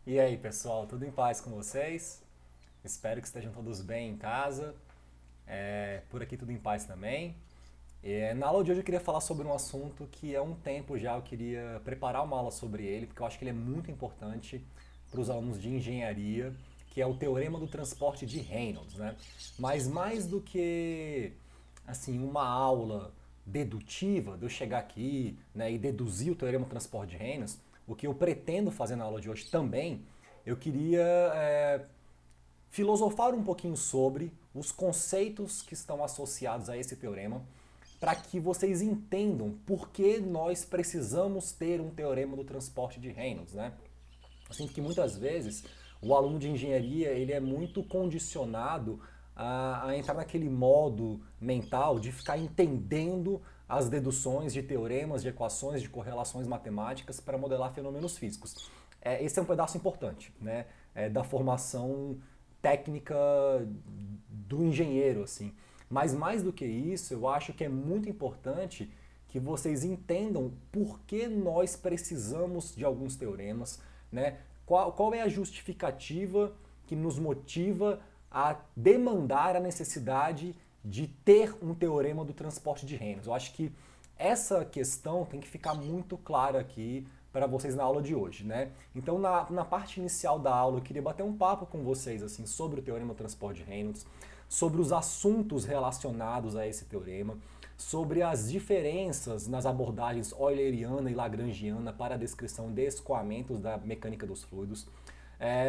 E aí, pessoal, tudo em paz com vocês? Espero que estejam todos bem em casa. Por aqui tudo em paz também. Na aula de hoje eu queria falar sobre um assunto que há um tempo já eu queria preparar uma aula sobre ele, porque eu acho que ele é muito importante para os alunos de engenharia, que é o Teorema do Transporte de Reynolds, né? Mas mais do que assim uma aula dedutiva, de eu chegar aqui, né, e deduzir o Teorema do Transporte de Reynolds, o que eu pretendo fazer na aula de hoje também, eu queria filosofar um pouquinho sobre os conceitos que estão associados a esse teorema, para que vocês entendam por que nós precisamos ter um teorema do transporte de Reynolds, né? Assim que muitas vezes o aluno de engenharia ele é muito condicionado a entrar naquele modo mental de ficar entendendo as deduções de teoremas, de equações, de correlações matemáticas para modelar fenômenos físicos. Esse é um pedaço importante, né, da formação técnica do engenheiro, assim. Mas mais do que isso, eu acho que é muito importante que vocês entendam por que nós precisamos de alguns teoremas, né? Qual é a justificativa que nos motiva a demandar a necessidade de ter um teorema do transporte de Reynolds. Eu acho que essa questão tem que ficar muito clara aqui para vocês na aula de hoje, né? Então, na parte inicial da aula, eu queria bater um papo com vocês assim sobre o teorema do transporte de Reynolds, sobre os assuntos relacionados a esse teorema, sobre as diferenças nas abordagens euleriana e lagrangiana para a descrição de escoamentos da mecânica dos fluidos,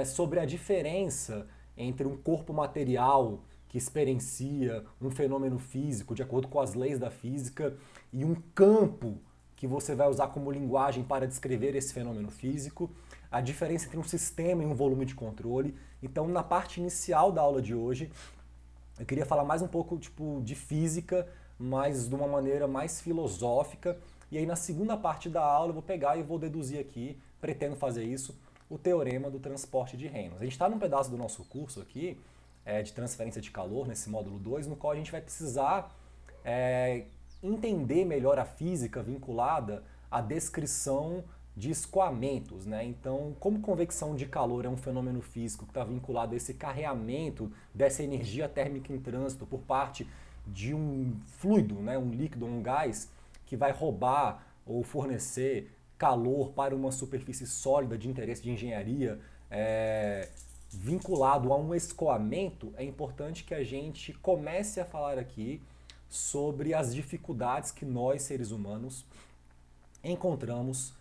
sobre a diferença entre um corpo material que experiencia um fenômeno físico de acordo com as leis da física e um campo que você vai usar como linguagem para descrever esse fenômeno físico, a diferença entre um sistema e um volume de controle. Então, na parte inicial da aula de hoje, eu queria falar mais um pouco tipo de física, mas de uma maneira mais filosófica. E aí na segunda parte da aula eu vou pegar e vou deduzir aqui, pretendo fazer isso, o teorema do transporte de Reynolds. A gente está num pedaço do nosso curso aqui, de transferência de calor, nesse módulo 2, no qual a gente vai precisar é, entender melhor a física vinculada à descrição de escoamentos, né? Então, como convecção de calor é um fenômeno físico que está vinculado a esse carreamento dessa energia térmica em trânsito por parte de um fluido, né? Um líquido, um gás, que vai roubar ou fornecer calor para uma superfície sólida de interesse de engenharia, vinculado a um escoamento, é importante que a gente comece a falar aqui sobre as dificuldades que nós, seres humanos, encontramos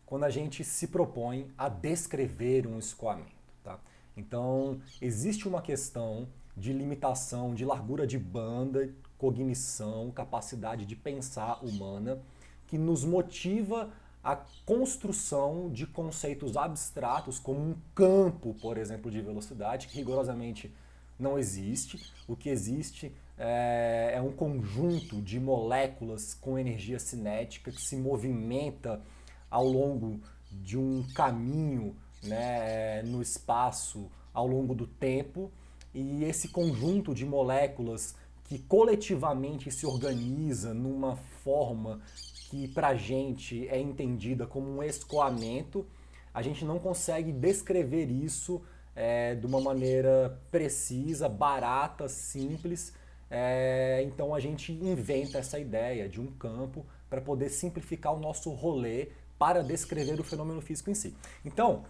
quando a gente se propõe a descrever um escoamento. Tá? Então, existe uma questão de limitação, de largura de banda, cognição, capacidade de pensar humana, que nos motiva a construção de conceitos abstratos, como um campo, por exemplo, de velocidade, que rigorosamente não existe. O que existe é um conjunto de moléculas com energia cinética que se movimenta ao longo de um caminho, né, no espaço ao longo do tempo, e esse conjunto de moléculas que coletivamente se organiza numa forma que para a gente é entendida como um escoamento, a gente não consegue descrever isso de uma maneira precisa, barata, simples. Então a gente inventa essa ideia de um campo para poder simplificar o nosso rolê para descrever o fenômeno físico em si. Então,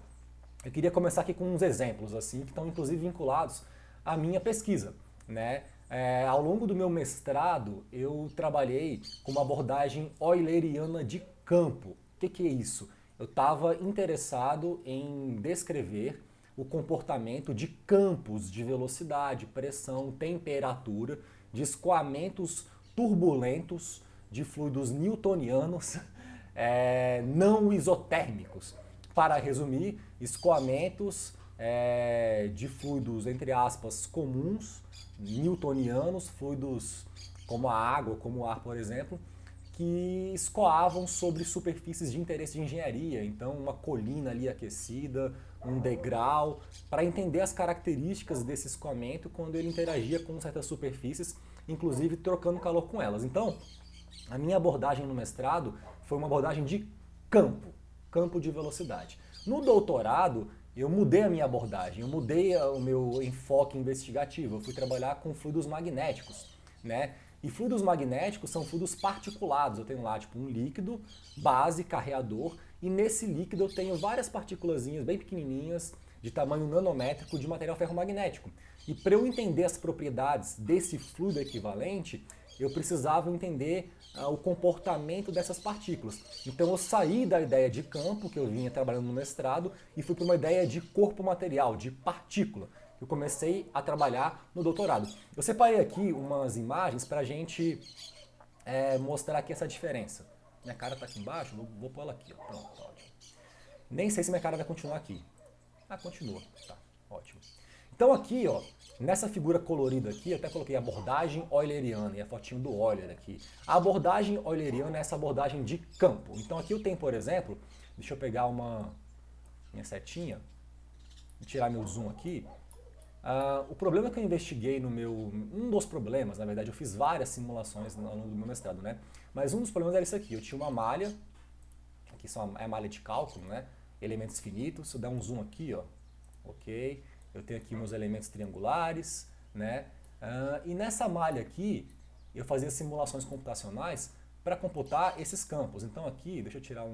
eu queria começar aqui com uns exemplos assim que estão inclusive vinculados à minha pesquisa, né? Ao longo do meu mestrado, eu trabalhei com uma abordagem euleriana de campo. O que é isso? Eu estava interessado em descrever o comportamento de campos de velocidade, pressão, temperatura, de escoamentos turbulentos de fluidos newtonianos não isotérmicos. Para resumir, escoamentos de fluidos, entre aspas, comuns, newtonianos, fluidos como a água, como o ar, por exemplo, que escoavam sobre superfícies de interesse de engenharia. Então, uma colina ali aquecida, um degrau, para entender as características desse escoamento quando ele interagia com certas superfícies, inclusive trocando calor com elas. Então, a minha abordagem no mestrado foi uma abordagem de campo, campo de velocidade. No doutorado, eu mudei a minha abordagem, eu mudei o meu enfoque investigativo, eu fui trabalhar com fluidos magnéticos, né? E fluidos magnéticos são fluidos particulados, eu tenho lá tipo um líquido, base, carreador, e nesse líquido eu tenho várias partículazinhas bem pequenininhas, de tamanho nanométrico, de material ferromagnético. E para eu entender as propriedades desse fluido equivalente, eu precisava entender o comportamento dessas partículas. Então eu saí da ideia de campo, que eu vinha trabalhando no mestrado, e fui para uma ideia de corpo material, de partícula, que eu comecei a trabalhar no doutorado. Eu separei aqui umas imagens para a gente mostrar aqui essa diferença. Minha cara está aqui embaixo, vou pôr ela aqui. Ó. Pronto, tá ótimo. Nem sei se minha cara vai continuar aqui. Ah, continua. Tá, ótimo. Então aqui, ó, nessa figura colorida aqui, eu até coloquei a abordagem euleriana e a fotinho do Euler aqui. A abordagem euleriana é essa abordagem de campo. Então aqui eu tenho, por exemplo, deixa eu pegar minha setinha e tirar meu zoom aqui. O problema que eu investiguei um dos problemas, na verdade eu fiz várias simulações no longo do meu mestrado, né? Mas um dos problemas era isso aqui, eu tinha uma malha, aqui é a malha de cálculo, né? Elementos finitos, se eu der um zoom aqui, ó, ok, eu tenho aqui meus elementos triangulares, né? E nessa malha aqui, eu fazia simulações computacionais para computar esses campos. Então aqui, deixa eu tirar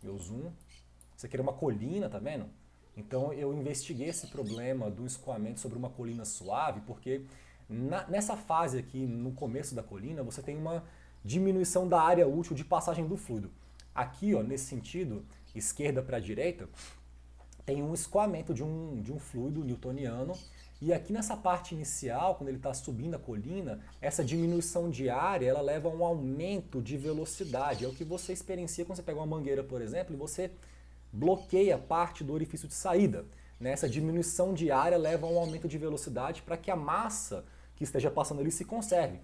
meu zoom, isso aqui era uma colina, tá vendo? Então eu investiguei esse problema do escoamento sobre uma colina suave, porque nessa fase aqui, no começo da colina, você tem uma diminuição da área útil de passagem do fluido. Aqui, ó, nesse sentido, esquerda para direita, tem um escoamento de um fluido newtoniano, e aqui nessa parte inicial, quando ele está subindo a colina, essa diminuição de área ela leva a um aumento de velocidade. É o que você experiencia quando você pega uma mangueira, por exemplo, e você bloqueia parte do orifício de saída. Essa diminuição de área leva a um aumento de velocidade para que a massa que esteja passando ali se conserve.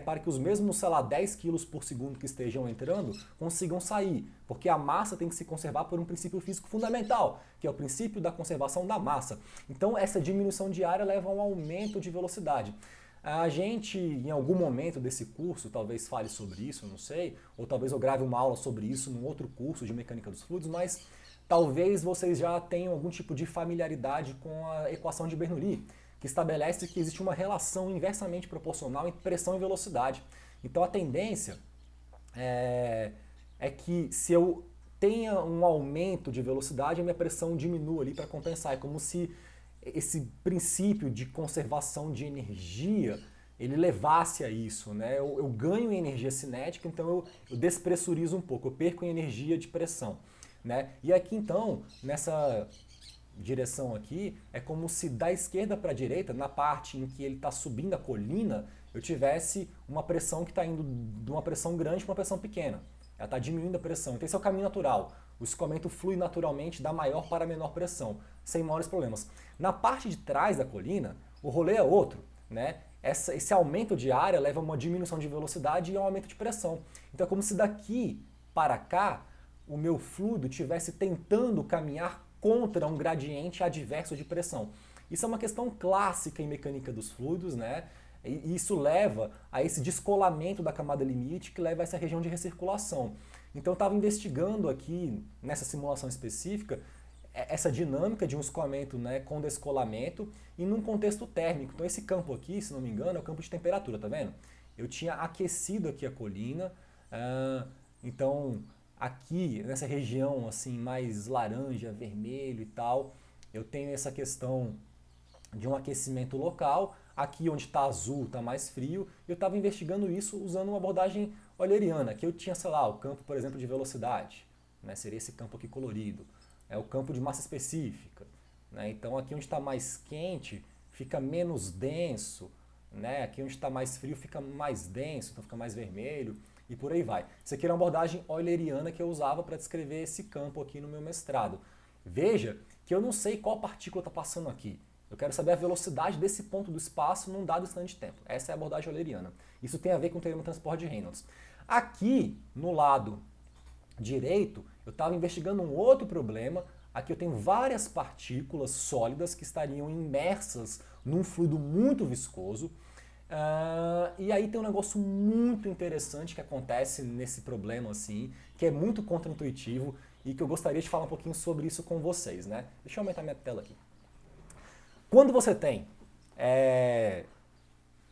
Para que os mesmos, sei lá, 10 kg por segundo que estejam entrando consigam sair, porque a massa tem que se conservar por um princípio físico fundamental, que é o princípio da conservação da massa. Então essa diminuição de área leva a um aumento de velocidade. A gente, em algum momento desse curso, talvez fale sobre isso, não sei, ou talvez eu grave uma aula sobre isso num outro curso de mecânica dos fluidos, mas talvez vocês já tenham algum tipo de familiaridade com a equação de Bernoulli, que estabelece que existe uma relação inversamente proporcional entre pressão e velocidade. Então a tendência é que se eu tenha um aumento de velocidade, a minha pressão diminua ali para compensar. É como se esse princípio de conservação de energia ele levasse a isso. Eu ganho em energia cinética, então eu despressurizo um pouco, eu perco em energia de pressão. E aqui então, nessa direção aqui, é como se da esquerda para a direita, na parte em que ele está subindo a colina, eu tivesse uma pressão que está indo de uma pressão grande para uma pressão pequena. Ela está diminuindo a pressão. Então esse é o caminho natural. O escoamento flui naturalmente da maior para a menor pressão, sem maiores problemas. Na parte de trás da colina, o rolê é outro. Esse aumento de área leva a uma diminuição de velocidade e a um aumento de pressão. Então é como se daqui para cá, o meu fluido estivesse tentando caminhar contra um gradiente adverso de pressão. Isso é uma questão clássica em mecânica dos fluidos, E isso leva a esse descolamento da camada limite, que leva a essa região de recirculação. Então eu estava investigando aqui, nessa simulação específica, essa dinâmica de um escoamento com descolamento e num contexto térmico. Então esse campo aqui, se não me engano, é o campo de temperatura, tá vendo? Eu tinha aquecido aqui a colina, então aqui nessa região assim mais laranja, vermelho e tal, eu tenho essa questão de um aquecimento local. Aqui onde está azul está mais frio. Eu estava investigando isso usando uma abordagem euleriana, que eu tinha, sei lá, o campo, por exemplo, de velocidade, seria esse campo aqui colorido. É o campo de massa específica. Então aqui onde está mais quente fica menos denso, aqui onde está mais frio fica mais denso, então fica mais vermelho. E por aí vai. Isso aqui era uma abordagem euleriana que eu usava para descrever esse campo aqui no meu mestrado. Veja que eu não sei qual partícula está passando aqui. Eu quero saber a velocidade desse ponto do espaço num dado instante de tempo. Essa é a abordagem euleriana. Isso tem a ver com o teorema de transporte de Reynolds. Aqui, no lado direito, eu estava investigando um outro problema. Aqui eu tenho várias partículas sólidas que estariam imersas num fluido muito viscoso. E aí tem um negócio muito interessante que acontece nesse problema, assim, que é muito contraintuitivo e que eu gostaria de falar um pouquinho sobre isso com vocês, né? Deixa eu aumentar minha tela aqui. Quando você tem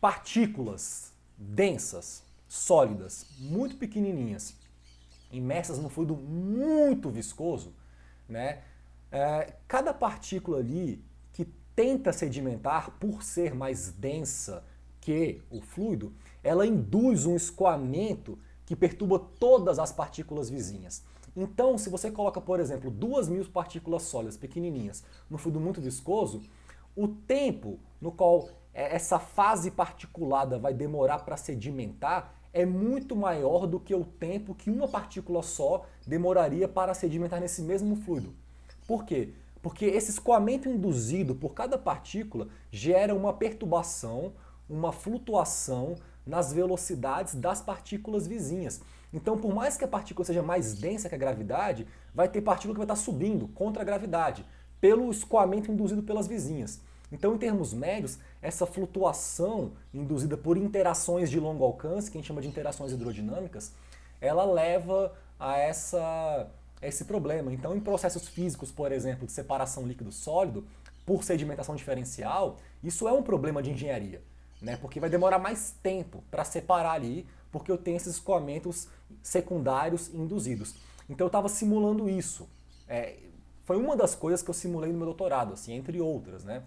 partículas densas, sólidas, muito pequenininhas, imersas num fluido muito viscoso, né? Cada partícula ali que tenta sedimentar, por ser mais densa que o fluido, ela induz um escoamento que perturba todas as partículas vizinhas. Então, se você coloca, por exemplo, 2.000 partículas sólidas pequenininhas no fluido muito viscoso, o tempo no qual essa fase particulada vai demorar para sedimentar é muito maior do que o tempo que uma partícula só demoraria para sedimentar nesse mesmo fluido. Por quê? Porque esse escoamento induzido por cada partícula gera uma perturbação, uma flutuação nas velocidades das partículas vizinhas. Então, por mais que a partícula seja mais densa que a gravidade, vai ter partícula que vai estar subindo contra a gravidade, pelo escoamento induzido pelas vizinhas. Então, em termos médios, essa flutuação induzida por interações de longo alcance, que a gente chama de interações hidrodinâmicas, ela leva a esse problema. Então, em processos físicos, por exemplo, de separação líquido-sólido, por sedimentação diferencial, isso é um problema de engenharia, né? Porque vai demorar mais tempo para separar ali, porque eu tenho esses escoamentos secundários induzidos. Então, eu estava simulando isso. Foi uma das coisas que eu simulei no meu doutorado, assim, entre outras, né?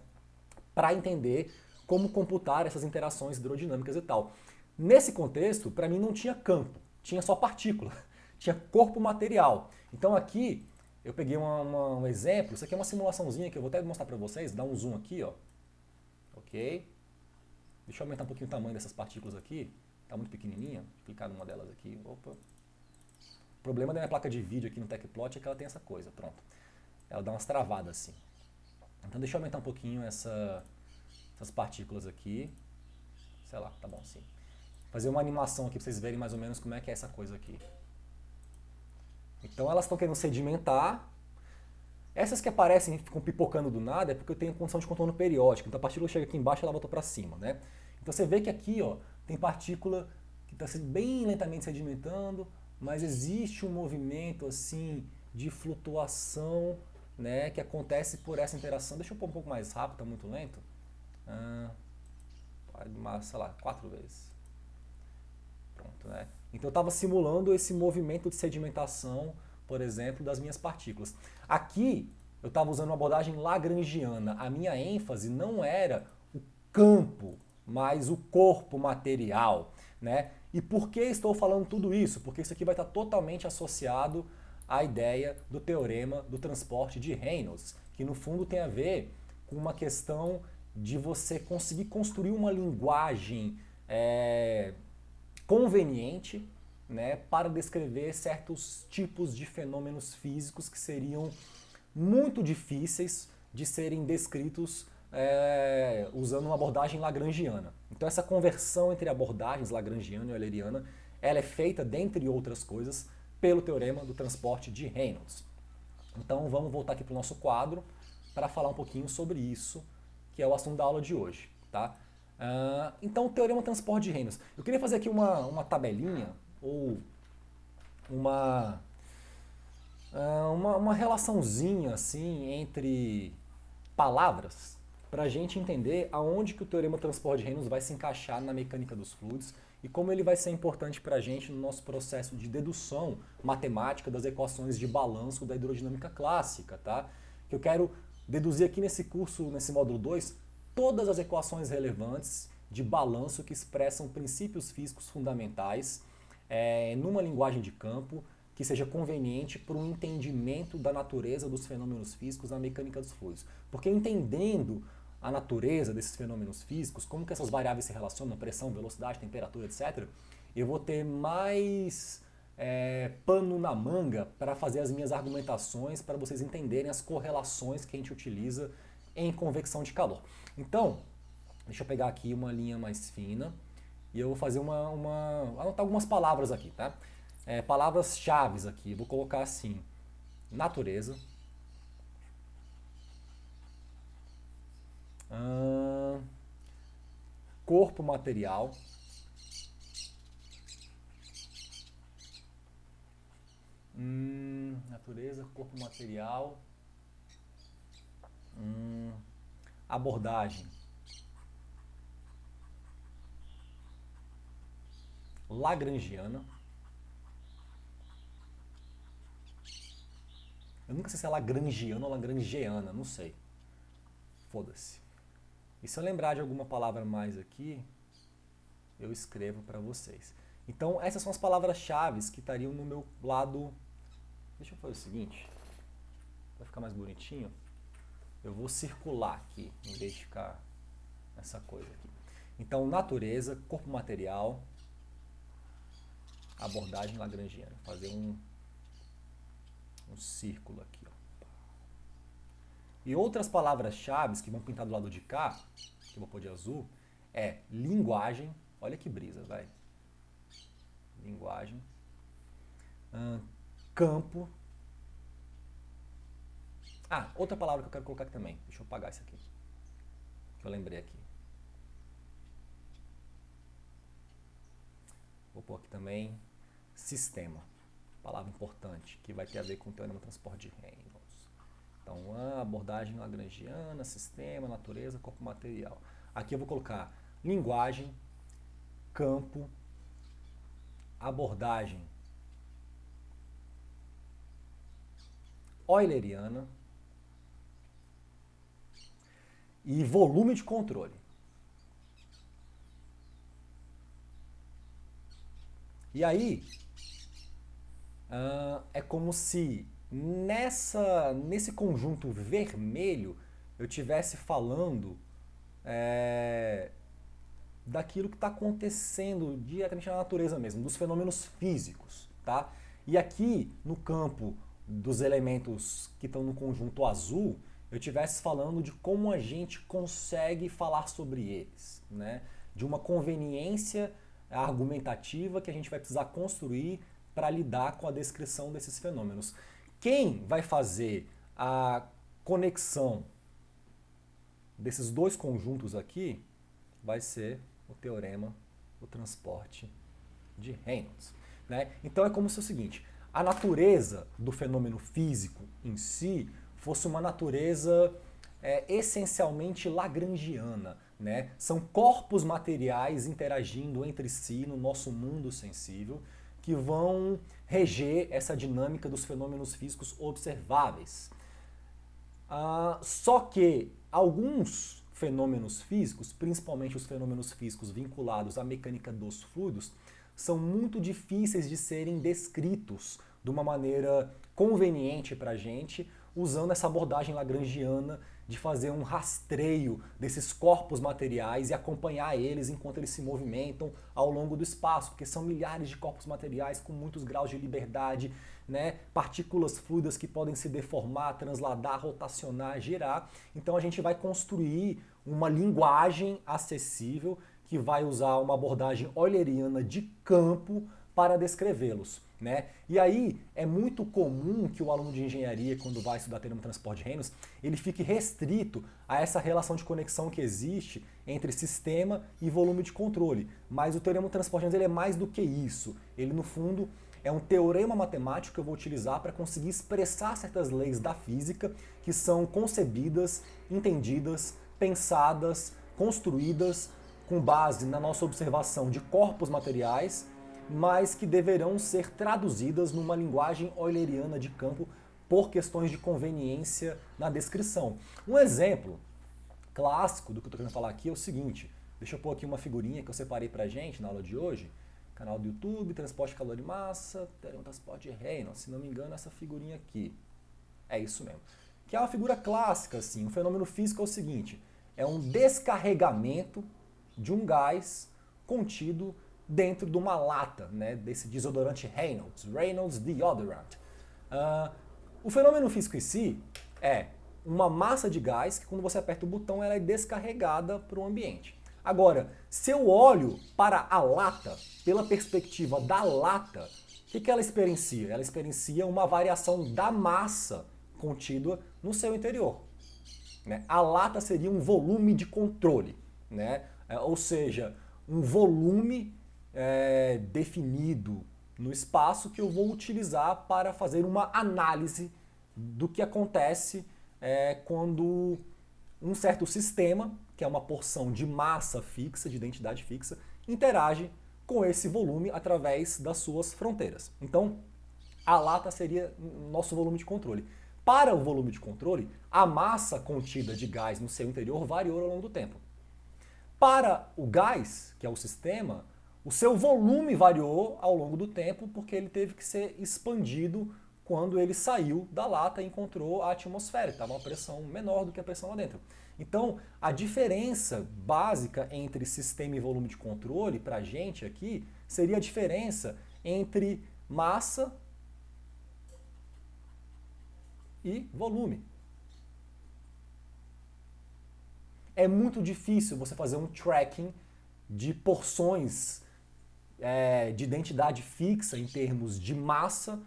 Para entender como computar essas interações hidrodinâmicas e tal. Nesse contexto, para mim não tinha campo, tinha só partícula, tinha corpo material. Então aqui eu peguei um exemplo, isso aqui é uma simulaçãozinha que eu vou até mostrar para vocês, dá um zoom aqui, ó. Ok? Deixa eu aumentar um pouquinho o tamanho dessas partículas aqui, tá muito pequenininha, vou clicar numa delas aqui, opa. O problema da minha placa de vídeo aqui no TechPlot é que ela tem essa coisa, pronto. Ela dá umas travadas assim. Então deixa eu aumentar um pouquinho essas partículas aqui. Sei lá, tá bom assim. Fazer uma animação aqui pra vocês verem mais ou menos como é que é essa coisa aqui. Então elas estão querendo sedimentar. Essas que aparecem e ficam pipocando do nada é porque eu tenho condição de contorno periódico. Então a partícula chega aqui embaixo e ela volta para cima, né? Então você vê que aqui, ó, tem partícula que está bem lentamente sedimentando, mas existe um movimento assim de flutuação, né, que acontece por essa interação. Deixa eu pôr um pouco mais rápido, tá muito lento. Sei lá, 4 vezes. Pronto, né? Então eu estava simulando esse movimento de sedimentação, por exemplo, das minhas partículas. Aqui eu estava usando uma abordagem lagrangiana. A minha ênfase não era o campo, mas o corpo material, né? E por que estou falando tudo isso? Porque isso aqui vai estar totalmente associado à ideia do teorema do transporte de Reynolds, que no fundo tem a ver com uma questão de você conseguir construir uma linguagem conveniente, né, para descrever certos tipos de fenômenos físicos que seriam muito difíceis de serem descritos usando uma abordagem lagrangiana. Então essa conversão entre abordagens lagrangiana e euleriana, ela é feita, dentre outras coisas, pelo teorema do transporte de Reynolds. Então vamos voltar aqui para o nosso quadro para falar um pouquinho sobre isso, que é o assunto da aula de hoje, tá? Então o teorema do transporte de Reynolds. Eu queria fazer aqui uma tabelinha ou uma relaçãozinha assim entre palavras para a gente entender aonde que o teorema do transporte de Reynolds vai se encaixar na mecânica dos fluidos e como ele vai ser importante para a gente no nosso processo de dedução matemática das equações de balanço da hidrodinâmica clássica, tá? Que eu quero deduzir aqui nesse curso, nesse módulo 2, todas as equações relevantes de balanço que expressam princípios físicos fundamentais numa linguagem de campo que seja conveniente para um entendimento da natureza dos fenômenos físicos na mecânica dos fluidos. Porque entendendo a natureza desses fenômenos físicos, como que essas variáveis se relacionam, pressão, velocidade, temperatura, etc., eu vou ter mais pano na manga para fazer as minhas argumentações, para vocês entenderem as correlações que a gente utiliza em convecção de calor. Então, deixa eu pegar aqui uma linha mais fina e eu vou fazer anotar algumas palavras aqui, tá? Palavras-chave aqui, vou colocar assim, natureza, corpo material, Natureza, corpo material. Abordagem. Lagrangiana. Eu nunca sei se é lagrangiana ou lagrangiana, não sei. Foda-se. E se eu lembrar de alguma palavra mais aqui, eu escrevo para vocês. Então, essas são as palavras-chave que estariam no meu lado. Deixa eu fazer o seguinte, para ficar mais bonitinho. Eu vou circular aqui, em vez de ficar essa coisa aqui. Então, natureza, corpo material, abordagem lagrangiana. Vou fazer um círculo aqui. Ó. E outras palavras-chave que vão pintar do lado de cá, que eu vou pôr de azul, é linguagem. Olha que brisa, vai. Linguagem. Campo. Outra palavra que eu quero colocar aqui também. Deixa eu apagar isso aqui. Que eu lembrei aqui. Vou pôr aqui também sistema. Palavra importante, que vai ter a ver com o teorema do transporte de Reynolds. Então, abordagem lagrangiana, sistema, natureza, corpo material. Aqui eu vou colocar linguagem, campo, abordagem euleriana e volume de controle. E aí, é como se nesse conjunto vermelho eu estivesse falando daquilo que está acontecendo diretamente na natureza mesmo, dos fenômenos físicos, tá? E aqui no campo dos elementos que estão no conjunto azul, eu estivesse falando de como a gente consegue falar sobre eles, né? De uma conveniência argumentativa que a gente vai precisar construir para lidar com a descrição desses fenômenos. Quem vai fazer a conexão desses dois conjuntos aqui vai ser o teorema do transporte de Reynolds, né? Então é como se é o seguinte, a natureza do fenômeno físico em si fosse uma natureza essencialmente lagrangiana, né? São corpos materiais interagindo entre si no nosso mundo sensível que vão reger essa dinâmica dos fenômenos físicos observáveis. Só que alguns fenômenos físicos, principalmente os fenômenos físicos vinculados à mecânica dos fluidos, são muito difíceis de serem descritos de uma maneira conveniente para a gente, usando essa abordagem lagrangiana de fazer um rastreio desses corpos materiais e acompanhar eles enquanto eles se movimentam ao longo do espaço, porque são milhares de corpos materiais com muitos graus de liberdade, né? Partículas fluidas que podem se deformar, transladar, rotacionar, girar. Então a gente vai construir uma linguagem acessível que vai usar uma abordagem euleriana de campo para descrevê-los, né? E aí é muito comum que o aluno de engenharia, quando vai estudar teorema do transporte de Reynolds, ele fique restrito a essa relação de conexão que existe entre sistema e volume de controle. Mas o teorema do transporte de Reynolds ele é mais do que isso. Ele, no fundo, é um teorema matemático que eu vou utilizar para conseguir expressar certas leis da física que são concebidas, entendidas, pensadas, construídas com base na nossa observação de corpos materiais, mas que deverão ser traduzidas numa linguagem euleriana de campo por questões de conveniência na descrição. Um exemplo clássico do que eu estou querendo falar aqui é o seguinte, deixa eu pôr aqui uma figurinha que eu separei pra gente na aula de hoje, canal do YouTube, transporte de calor e massa, teorema do transporte de Reynolds, se não me engano essa figurinha aqui, é isso mesmo, que é uma figura clássica, assim, um fenômeno físico é o seguinte, é um descarregamento de um gás contido dentro de uma lata, né, desse desodorante Reynolds Deodorant. O fenômeno físico em si é uma massa de gás que quando você aperta o botão ela é descarregada para o ambiente. Agora, se eu olho para a lata, pela perspectiva da lata, o que ela experiencia? Ela experiencia uma variação da massa contida no seu interior, né? A lata seria um volume de controle, né? Ou seja, um volume definido no espaço que eu vou utilizar para fazer uma análise do que acontece quando um certo sistema, que é uma porção de massa fixa, de identidade fixa, interage com esse volume através das suas fronteiras. Então, a lata seria nosso volume de controle. Para o volume de controle, a massa contida de gás no seu interior variou ao longo do tempo. Para o gás, que é o sistema, o seu volume variou ao longo do tempo porque ele teve que ser expandido quando ele saiu da lata e encontrou a atmosfera, que estava uma pressão menor do que a pressão lá dentro. Então, a diferença básica entre sistema e volume de controle, para a gente aqui, seria a diferença entre massa e volume. É muito difícil você fazer um tracking de porções de identidade fixa em termos de massa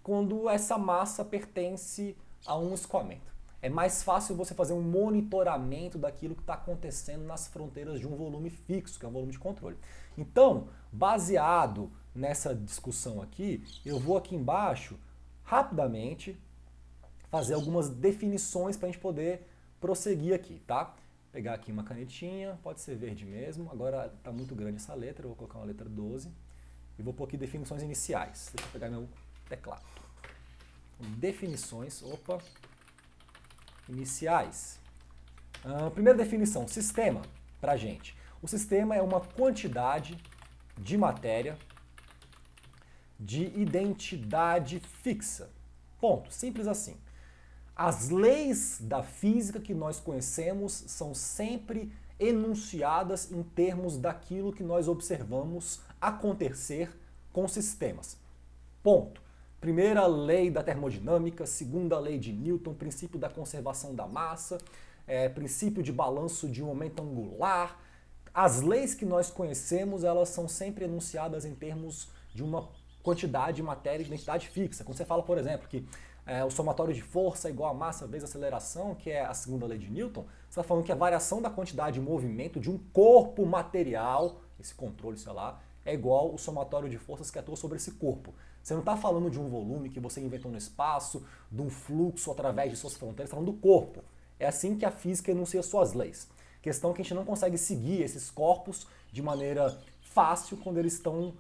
quando essa massa pertence a um escoamento. É mais fácil você fazer um monitoramento daquilo que está acontecendo nas fronteiras de um volume fixo, que é o volume de controle. Então, baseado nessa discussão aqui, eu vou aqui embaixo, rapidamente, fazer algumas definições para a gente poder prosseguir aqui, tá? Vou pegar aqui uma canetinha, pode ser verde mesmo, agora está muito grande essa letra, eu vou colocar uma letra 12 e vou pôr aqui definições iniciais. Deixa eu pegar meu teclado. Definições, iniciais. Primeira definição, sistema, pra gente. O sistema é uma quantidade de matéria de identidade fixa. Ponto. Simples assim. As leis da física que nós conhecemos são sempre enunciadas em termos daquilo que nós observamos acontecer com sistemas. Ponto. Primeira lei da termodinâmica, segunda lei de Newton, princípio da conservação da massa, princípio de balanço de momento angular. As leis que nós conhecemos, elas são sempre enunciadas em termos de uma quantidade de matéria de identidade fixa. Quando você fala, por exemplo, que o somatório de força é igual a massa vezes aceleração, que é a segunda lei de Newton, você está falando que a variação da quantidade de movimento de um corpo material, esse controle, sei lá, é igual ao somatório de forças que atua sobre esse corpo. Você não está falando de um volume que você inventou no espaço, de um fluxo através de suas fronteiras, você está falando do corpo. É assim que a física enuncia suas leis. Questão que a gente não consegue seguir esses corpos de maneira fácil quando eles estão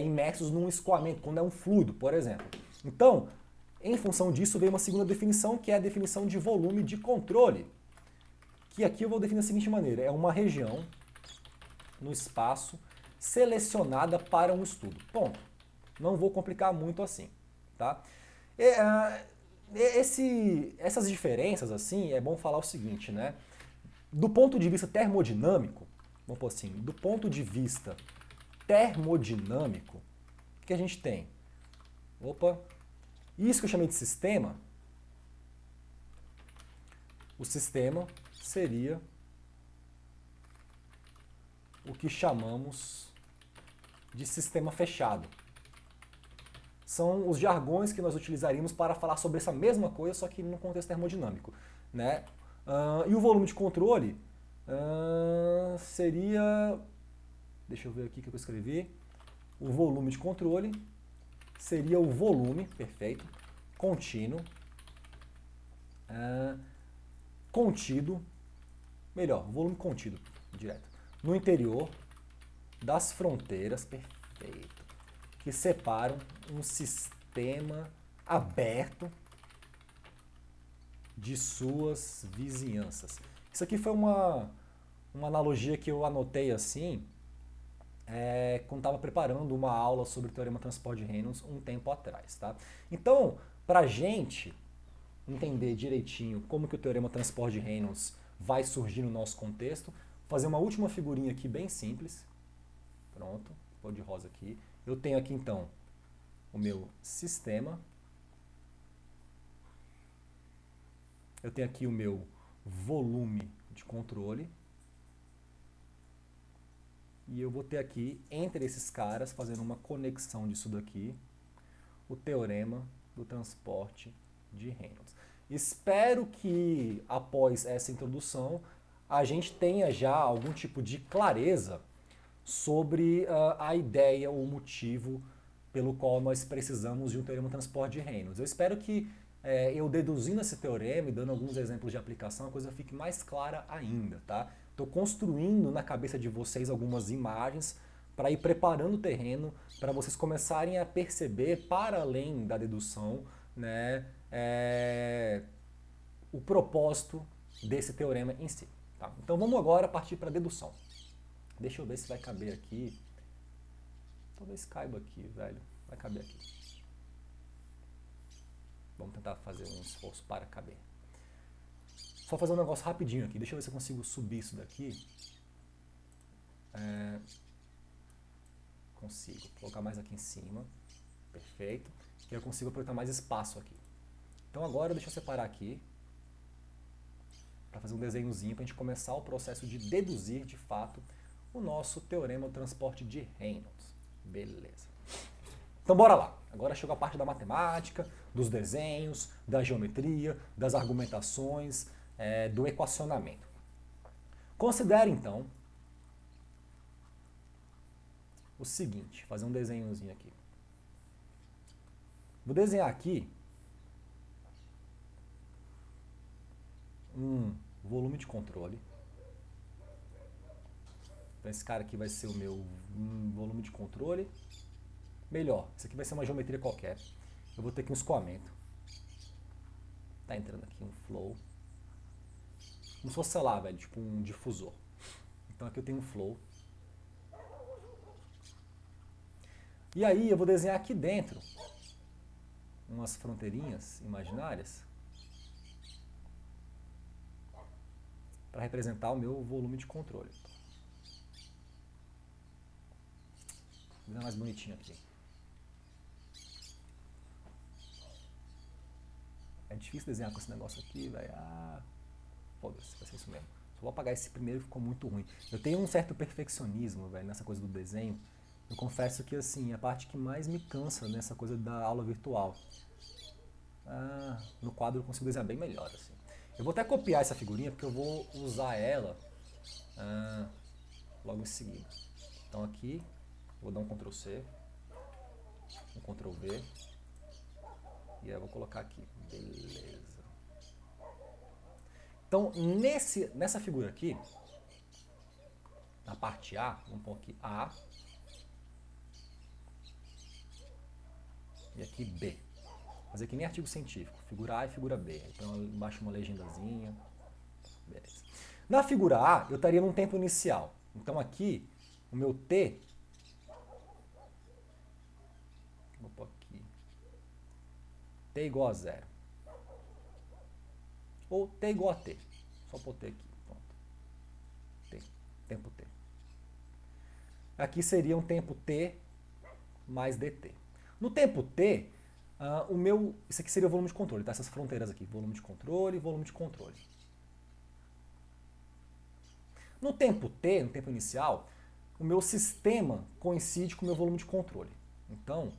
imersos num escoamento, quando é um fluido, por exemplo. Então, em função disso, veio uma segunda definição, que é a definição de volume de controle. Que aqui eu vou definir da seguinte maneira: é uma região no espaço selecionada para um estudo. Ponto. Não vou complicar muito assim, tá? Essas diferenças, assim, é bom falar o seguinte, né? Do ponto de vista termodinâmico, vamos pôr assim, do ponto de vista termodinâmico, o que a gente tem? Isso que eu chamei de sistema, o sistema seria o que chamamos de sistema fechado. São os jargões que nós utilizaríamos para falar sobre essa mesma coisa, só que no contexto termodinâmico, né? E o volume de controle seria... Deixa eu ver aqui o que eu escrevi. O volume de controle seria o volume, perfeito, contínuo, volume contido, direto, no interior das fronteiras, perfeito, que separam um sistema aberto de suas vizinhanças. Isso aqui foi uma analogia que eu anotei assim, quando estava preparando uma aula sobre o Teorema Transporte de Reynolds um tempo atrás. Tá? Então, para a gente entender direitinho como que o Teorema Transporte de Reynolds vai surgir no nosso contexto, vou fazer uma última figurinha aqui bem simples. Pronto, vou de rosa aqui. Eu tenho aqui então o meu sistema. Eu tenho aqui o meu volume de controle. E eu vou ter aqui, entre esses caras, fazendo uma conexão disso daqui, o teorema do transporte de Reynolds. Espero que, após essa introdução, a gente tenha já algum tipo de clareza sobre a ideia ou motivo pelo qual nós precisamos de um teorema do transporte de Reynolds. Eu espero que eu deduzindo esse teorema e dando alguns exemplos de aplicação, a coisa fique mais clara ainda, tá? Estou construindo na cabeça de vocês algumas imagens para ir preparando o terreno para vocês começarem a perceber, para além da dedução, né, o propósito desse teorema em si. Tá? Então vamos agora partir para a dedução. Deixa eu ver se vai caber aqui. Talvez caiba aqui, velho. Vai caber aqui. Vamos tentar fazer um esforço para caber. Só fazer um negócio rapidinho aqui. Deixa eu ver se eu consigo subir isso daqui. Consigo. Vou colocar mais aqui em cima. Perfeito. E eu consigo aproveitar mais espaço aqui. Então agora deixa eu separar aqui para fazer um desenhozinho para a gente começar o processo de deduzir de fato o nosso teorema do transporte de Reynolds. Beleza. Então bora lá. Agora chegou a parte da matemática, dos desenhos, da geometria, das argumentações, do equacionamento. Considere então o seguinte, fazer um desenhozinho aqui. Vou desenhar aqui um volume de controle. Então esse cara aqui vai ser o meu volume de controle. Melhor, isso aqui vai ser uma geometria qualquer. Eu vou ter aqui um escoamento. Tá entrando aqui um flow. Como se fosse, sei lá, velho, tipo um difusor. Então aqui eu tenho um flow. E aí eu vou desenhar aqui dentro umas fronteirinhas imaginárias para representar o meu volume de controle. Vou desenhar mais bonitinho aqui. É difícil desenhar com esse negócio aqui, velho. Foda-se, vai ser isso mesmo. Só vou apagar esse primeiro que ficou muito ruim. Eu tenho um certo perfeccionismo, velho, nessa coisa do desenho. Eu confesso que, assim, a parte que mais me cansa nessa coisa da aula virtual. No quadro eu consigo desenhar bem melhor, assim. Eu vou até copiar essa figurinha, porque eu vou usar ela logo em seguida. Então aqui, vou dar um Ctrl C, um Ctrl V, e aí eu vou colocar aqui. Beleza. Então, nessa figura aqui, na parte A, vamos pôr aqui A, e aqui B. Fazer que nem artigo científico, figura A e figura B. Então embaixo uma legendazinha. Beleza. Na figura A, eu estaria num tempo inicial. Então aqui, o meu T, vou pôr aqui, T igual a 0. Ou T igual a T. Só pôr T aqui. Pronto. T. Tempo T. Aqui seria um tempo T mais dt. No tempo T, isso aqui seria o volume de controle, tá? Essas fronteiras aqui, volume de controle, volume de controle. No tempo T, no tempo inicial, o meu sistema coincide com o meu volume de controle. Então,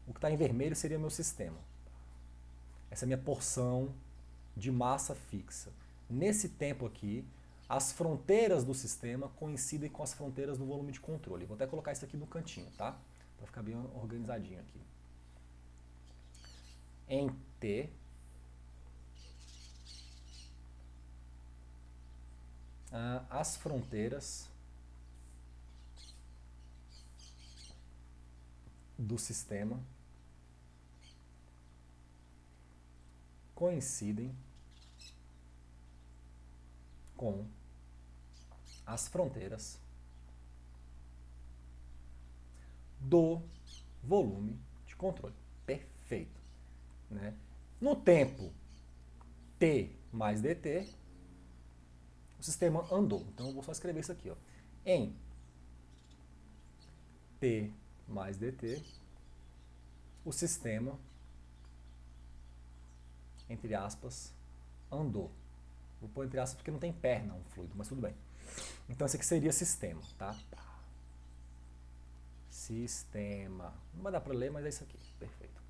o que está em vermelho seria o meu sistema. Essa é a minha porção de massa fixa. Nesse tempo aqui, as fronteiras do sistema coincidem com as fronteiras do volume de controle. Vou até colocar isso aqui no cantinho, tá? Para ficar bem organizadinho aqui. Em T, as fronteiras do sistema coincidem com as fronteiras do volume de controle. Perfeito. Né? No tempo T mais dt, o sistema andou. Então eu vou só escrever isso aqui. Ó. Em T mais dt, o sistema, entre aspas, andou. Vou pôr entre aspas porque não tem perna um fluido, mas tudo bem. Então esse aqui seria sistema, tá? Sistema. Não vai dar para ler, mas é isso aqui. Perfeito.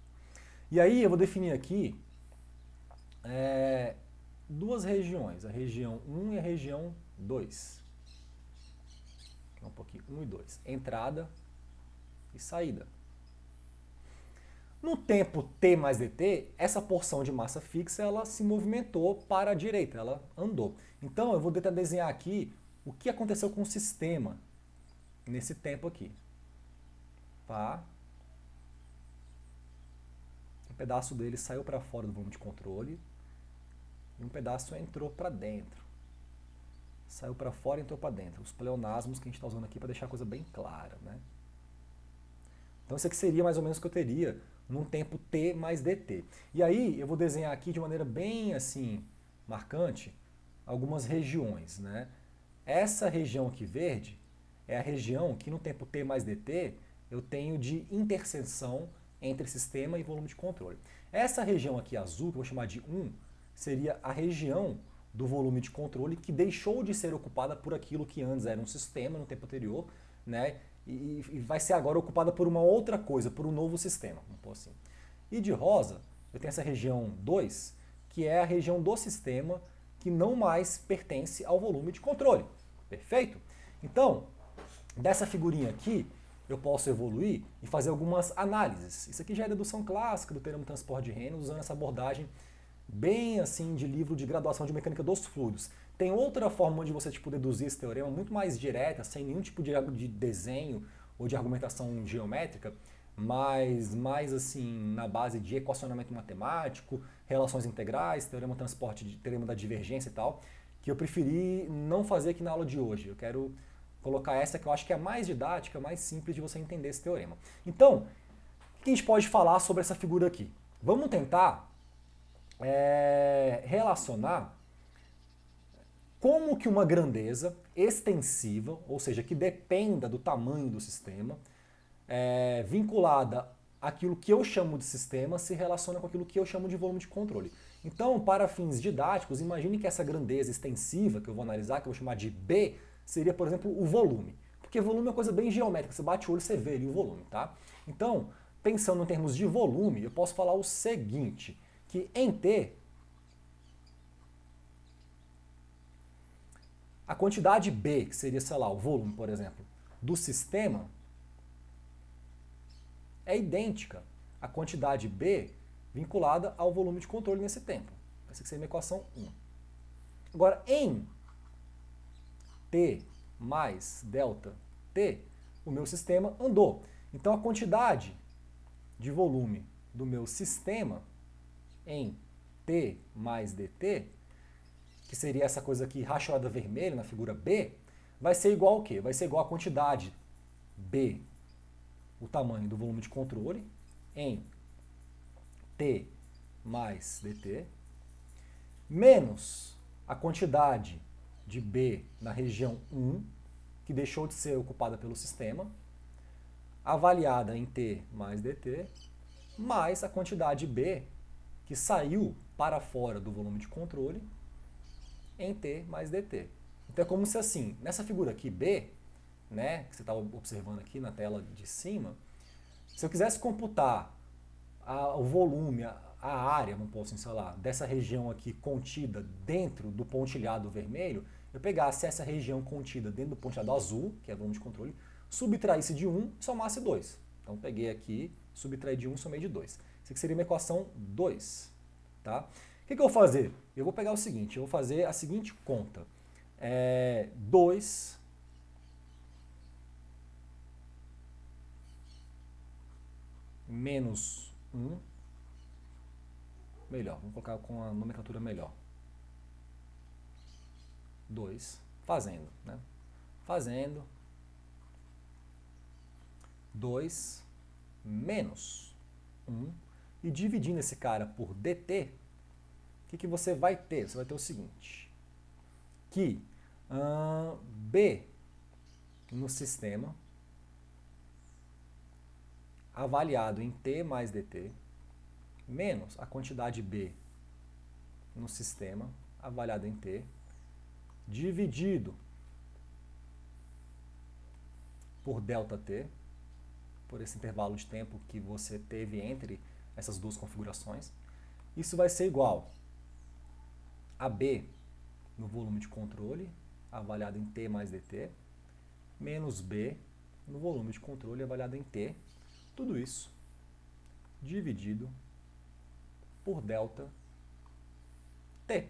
E aí eu vou definir aqui duas regiões, a região 1 e a região 2. Um pouquinho, 1 e 2. Entrada e saída. No tempo t mais dt, essa porção de massa fixa ela se movimentou para a direita, ela andou. Então eu vou tentar desenhar aqui o que aconteceu com o sistema nesse tempo aqui. Tá? Um pedaço dele saiu para fora do volume de controle e um pedaço entrou para dentro. Saiu para fora e entrou para dentro. Os pleonasmos que a gente está usando aqui para deixar a coisa bem clara, né? Então isso aqui seria mais ou menos o que eu teria num tempo t mais dt. E aí eu vou desenhar aqui de maneira bem assim marcante algumas regiões, né? Essa região aqui verde é a região que no tempo t mais dt eu tenho de interseção entre sistema e volume de controle. Essa região aqui azul, que eu vou chamar de 1, seria a região do volume de controle que deixou de ser ocupada por aquilo que antes era um sistema no tempo anterior, né? E vai ser agora ocupada por uma outra coisa, por um novo sistema, vamos pôr assim. E de rosa, eu tenho essa região 2, que é a região do sistema que não mais pertence ao volume de controle. Perfeito? Então, dessa figurinha aqui, eu posso evoluir e fazer algumas análises. Isso aqui já é dedução clássica do teorema do transporte de Reynolds, usando essa abordagem bem assim de livro de graduação de mecânica dos fluidos. Tem outra forma de você deduzir esse teorema muito mais direta, sem nenhum tipo de desenho ou de argumentação geométrica, mas mais assim na base de equacionamento matemático, relações integrais, teorema do transporte, teorema da divergência e tal, que eu preferi não fazer aqui na aula de hoje. Eu quero colocar essa que eu acho que é a mais didática, mais simples de você entender esse teorema. Então, o que a gente pode falar sobre essa figura aqui? Vamos tentar relacionar como que uma grandeza extensiva, ou seja, que dependa do tamanho do sistema, vinculada àquilo que eu chamo de sistema, se relaciona com aquilo que eu chamo de volume de controle. Então, para fins didáticos, imagine que essa grandeza extensiva, que eu vou analisar, que eu vou chamar de B, seria, por exemplo, o volume. Porque volume é uma coisa bem geométrica, você bate o olho e você vê ali o volume, tá? Então, pensando em termos de volume, eu posso falar o seguinte, que em T, a quantidade B, que seria, sei lá, o volume, por exemplo, do sistema, é idêntica à quantidade B vinculada ao volume de controle nesse tempo. Essa seria a equação 1. Agora, em T mais delta T, o meu sistema andou. Então, a quantidade de volume do meu sistema em T mais dt, que seria essa coisa aqui rachada vermelha na figura B, vai ser igual ao quê? Vai ser igual a quantidade B, o tamanho do volume de controle, em T mais dt, menos a quantidade de B na região 1, que deixou de ser ocupada pelo sistema, avaliada em T mais dt, mais a quantidade B que saiu para fora do volume de controle em T mais dt. Então é como se assim, nessa figura aqui B, né, que você está observando aqui na tela de cima, se eu quisesse computar o volume, a área, vamos pôr assim, sei lá, dessa região aqui contida dentro do pontilhado vermelho, eu pegasse essa região contida dentro do pontilhado azul, que é o volume de controle, subtraísse de 1 e somasse 2. Então peguei aqui, subtraí de 1 e somei de 2. Isso aqui seria uma equação 2. Tá? O que eu vou fazer? Eu vou pegar o seguinte, eu vou fazer a seguinte conta. 2 menos 1, melhor, vamos colocar com a nomenclatura melhor. 2, fazendo, né? Fazendo 2 menos 1 e dividindo esse cara por dt, o que você vai ter? Você vai ter o seguinte, que B no sistema, avaliado em T mais dt, menos a quantidade B no sistema, avaliado em T, dividido por ΔT, por esse intervalo de tempo que você teve entre essas duas configurações. Isso vai ser igual a B no volume de controle, avaliado em T mais dt, menos B no volume de controle avaliado em T, tudo isso dividido por delta T.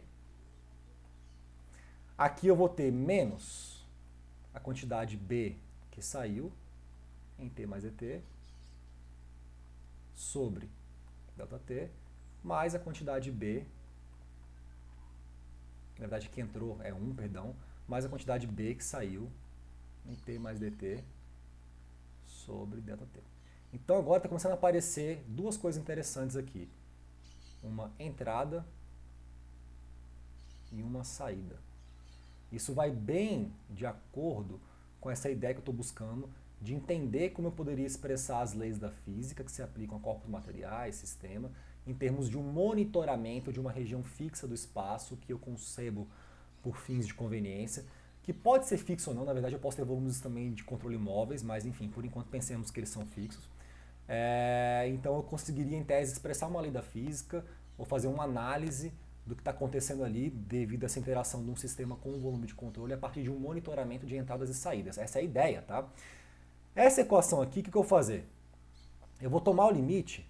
Aqui eu vou ter menos a quantidade B que saiu em T mais dt sobre delta T, mais a quantidade B, na verdade que entrou é 1, perdão, mais a quantidade B que saiu em T mais dt sobre delta T. Então agora está começando a aparecer duas coisas interessantes aqui. Uma entrada e uma saída. Isso vai bem de acordo com essa ideia que eu estou buscando de entender como eu poderia expressar as leis da física que se aplicam a corpos materiais, sistema, em termos de um monitoramento de uma região fixa do espaço que eu concebo por fins de conveniência, que pode ser fixo ou não, na verdade eu posso ter volumes também de controle móveis, mas enfim, por enquanto pensemos que eles são fixos. Então eu conseguiria em tese expressar uma lei da física ou fazer uma análise do que está acontecendo ali devido a essa interação de um sistema com um volume de controle a partir de um monitoramento de entradas e saídas. Essa é a ideia, tá? Essa equação aqui, o que eu vou fazer? Eu vou tomar o limite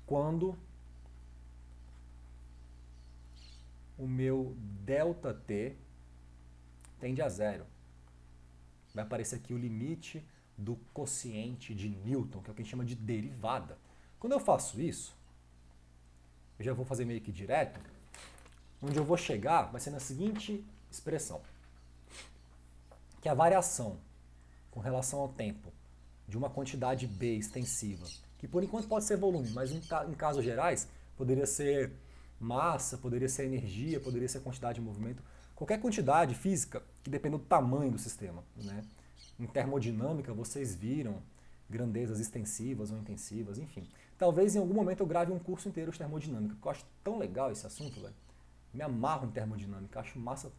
quando o meu ΔT tende a zero. Vai aparecer aqui o limite do quociente de Newton, que é o que a gente chama de derivada. Quando eu faço isso, eu já vou fazer meio que direto, onde eu vou chegar vai ser na seguinte expressão, que a variação com relação ao tempo de uma quantidade B extensiva, que por enquanto pode ser volume, mas em casos gerais poderia ser massa, poderia ser energia, poderia ser quantidade de movimento, qualquer quantidade física que depende do tamanho do sistema, né? Em termodinâmica vocês viram grandezas extensivas ou intensivas, enfim. Talvez em algum momento eu grave um curso inteiro de termodinâmica, porque eu acho tão legal esse assunto, velho. Me amarro em termodinâmica, acho massa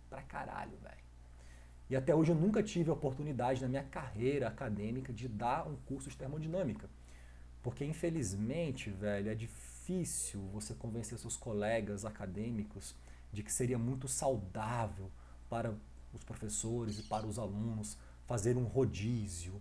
pra caralho, velho. E até hoje eu nunca tive a oportunidade na minha carreira acadêmica de dar um curso de termodinâmica. Porque infelizmente, velho, é difícil você convencer seus colegas acadêmicos de que seria muito saudável para os professores e para os alunos fazer um rodízio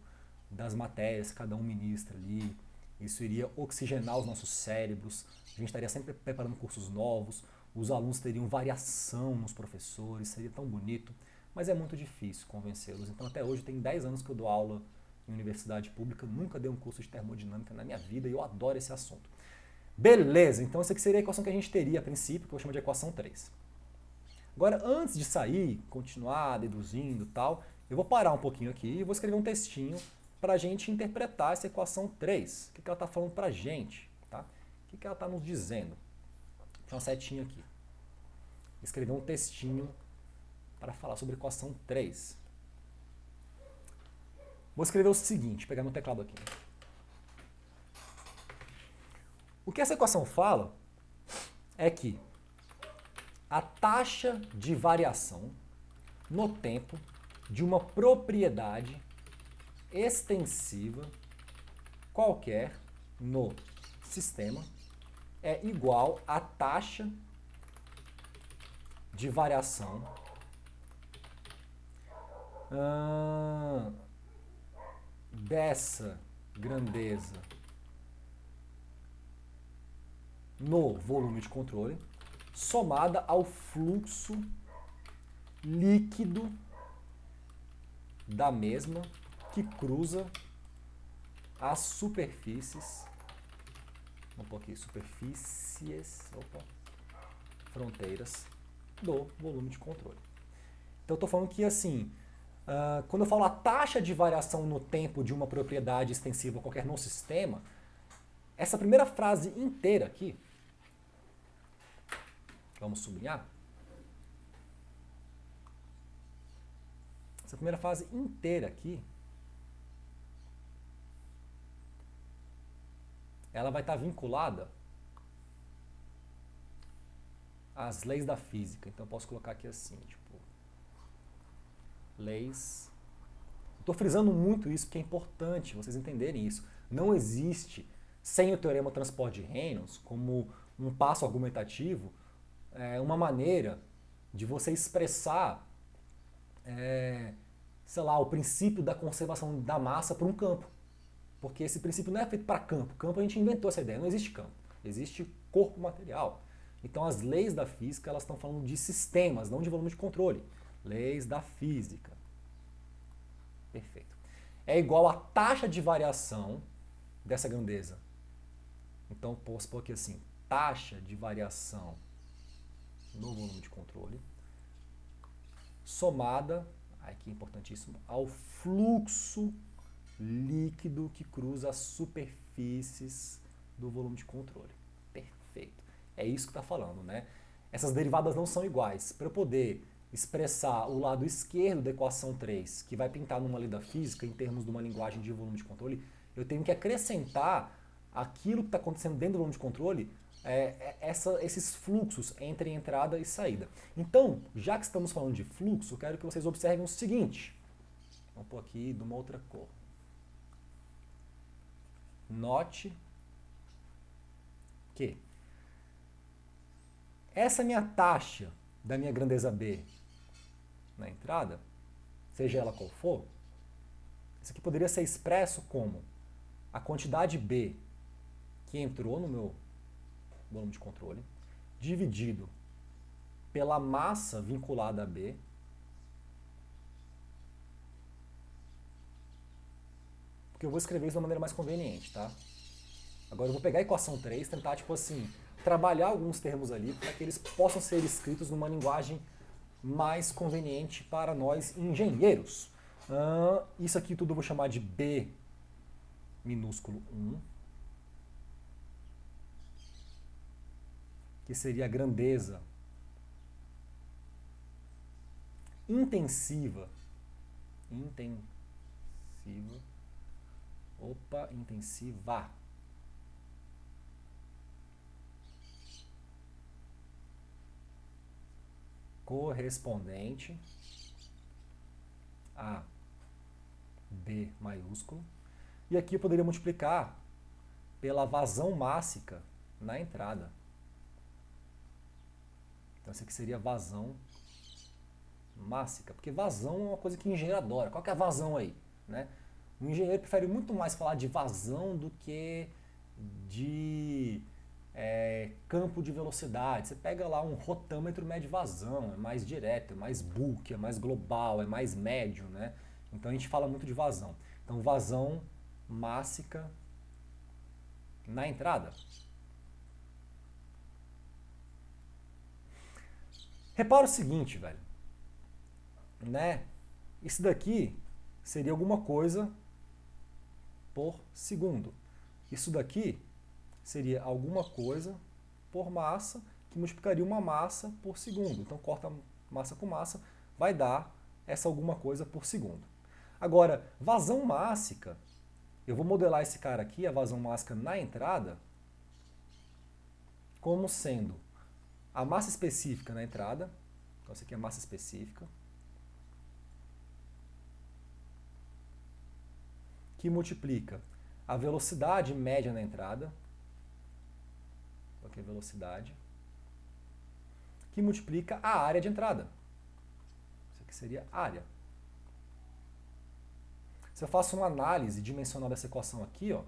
das matérias que cada um ministra ali. Isso iria oxigenar os nossos cérebros, a gente estaria sempre preparando cursos novos, os alunos teriam variação nos professores, seria tão bonito, mas é muito difícil convencê-los. Então até hoje tem 10 anos que eu dou aula em universidade pública, nunca dei um curso de termodinâmica na minha vida e eu adoro esse assunto. Beleza, então essa aqui seria a equação que a gente teria a princípio, que eu chamo de equação 3. Agora, antes de sair, continuar deduzindo e tal, eu vou parar um pouquinho aqui e vou escrever um textinho para a gente interpretar essa equação 3. O que ela está falando para a gente? Tá? O que ela está nos dizendo? Deixa uma setinha aqui. Escrever um textinho para falar sobre a equação 3. Vou escrever o seguinte, pegar meu teclado aqui. O que essa equação fala é que a taxa de variação no tempo de uma propriedade extensiva qualquer no sistema é igual à taxa de variação dessa grandeza no volume de controle somada ao fluxo líquido da mesma que cruza as superfícies, fronteiras do volume de controle. Então eu estou falando que assim, quando eu falo a taxa de variação no tempo de uma propriedade extensiva qualquer no sistema, essa primeira frase inteira aqui, vamos sublinhar, essa primeira frase inteira aqui, ela vai estar vinculada às leis da física. Então eu posso colocar aqui assim, tipo, leis. Estou frisando muito isso porque é importante vocês entenderem isso. Não existe, sem o teorema do transporte de Reynolds, como um passo argumentativo, uma maneira de você expressar sei lá, o princípio da conservação da massa para um campo. Porque esse princípio não é feito para campo. Campo a gente inventou essa ideia, não existe campo. Existe corpo material. Então as leis da física elas estão falando de sistemas, não de volume de controle. Leis da física. Perfeito. É igual a taxa de variação dessa grandeza. Então posso pôr aqui assim, taxa de variação no volume de controle somada, aqui é importantíssimo, ao fluxo líquido que cruza as superfícies do volume de controle. Perfeito. É isso que está falando, né? Essas derivadas não são iguais. Para eu poder expressar o lado esquerdo da equação 3, que vai pintar numa lei da física, em termos de uma linguagem de volume de controle, eu tenho que acrescentar aquilo que está acontecendo dentro do volume de controle, esses fluxos entre entrada e saída. Então, já que estamos falando de fluxo, eu quero que vocês observem o seguinte. Vamos pôr aqui de uma outra cor. Note que essa minha taxa da minha grandeza B na entrada, seja ela qual for, isso aqui poderia ser expresso como a quantidade B que entrou no meu volume de controle, dividido pela massa vinculada a B, porque eu vou escrever isso de uma maneira mais conveniente, tá? Agora eu vou pegar a equação 3, tentar, tipo assim, trabalhar alguns termos ali para que eles possam ser escritos numa linguagem mais conveniente para nós engenheiros. Isso aqui tudo eu vou chamar de B minúsculo 1, que seria a grandeza intensiva, intensiva, correspondente a B maiúsculo. E aqui eu poderia multiplicar pela vazão mássica na entrada. Então isso aqui seria vazão mássica, porque vazão é uma coisa que o engenheiro adora. Qual que é a vazão aí? Né? O engenheiro prefere muito mais falar de vazão do que de campo de velocidade. Você pega lá um rotâmetro, mede vazão, é mais direto, é mais bulk, é mais global, é mais médio, né? Então a gente fala muito de vazão. Então vazão mássica na entrada. Repara o seguinte, velho, né? Isso daqui seria alguma coisa por segundo. Isso daqui seria alguma coisa por massa, que multiplicaria uma massa por segundo. Então corta massa com massa, vai dar essa alguma coisa por segundo. Agora, vazão mássica, eu vou modelar esse cara aqui, a vazão mássica na entrada, como sendo a massa específica na entrada. Então essa aqui é a massa específica, que multiplica a velocidade média na entrada, aqui é velocidade, que multiplica a área de entrada. Isso aqui seria área. Se eu faço uma análise dimensional dessa equação aqui, ó,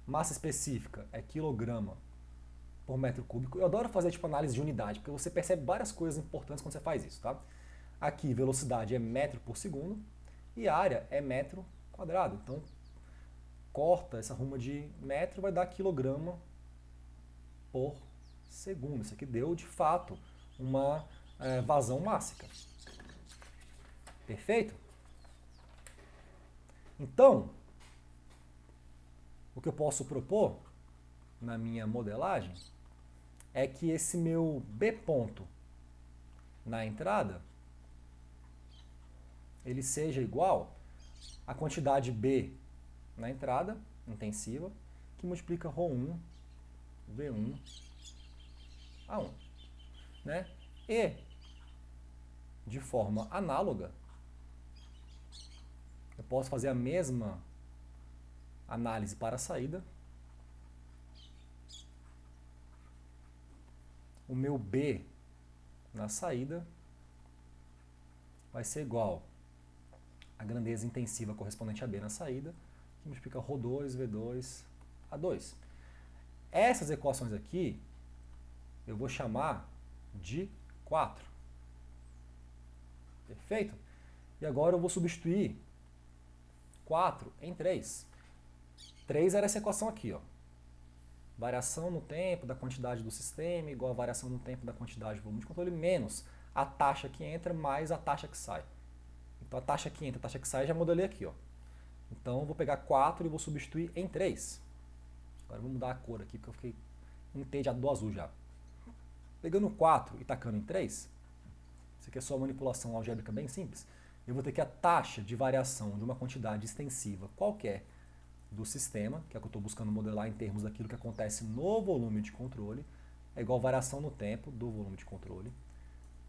massa específica é quilograma por metro cúbico. Eu adoro fazer tipo análise de unidade, porque você percebe várias coisas importantes quando você faz isso, tá? Aqui velocidade é metro por segundo e área é metro quadrado. Então corta essa ruma de metro, vai dar quilograma por segundo. Isso aqui deu de fato uma vazão mássica. Perfeito? Então, o que eu posso propor na minha modelagem é que esse meu B ponto na entrada ele seja igual à quantidade B na entrada, intensiva, que multiplica ρ1, V1 a 1. Né? E, de forma análoga, eu posso fazer a mesma análise para a saída. O meu B na saída vai ser igual a grandeza intensiva correspondente a B na saída, que multiplica ρ2, V2, A2. Essas equações aqui eu vou chamar de 4. Perfeito? E agora eu vou substituir 4 em 3. 3 era essa equação aqui, ó. Variação no tempo da quantidade do sistema igual a variação no tempo da quantidade do volume de controle menos a taxa que entra mais a taxa que sai. Então a taxa que entra e a taxa que sai já modelei aqui, ó. Então eu vou pegar 4 e vou substituir em 3. Agora eu vou mudar a cor aqui porque eu fiquei entediado do azul já. Pegando 4 e tacando em 3, isso aqui é só manipulação algébrica bem simples, eu vou ter que a taxa de variação de uma quantidade extensiva qualquer do sistema, que é o que eu estou buscando modelar em termos daquilo que acontece no volume de controle, é igual a variação no tempo do volume de controle,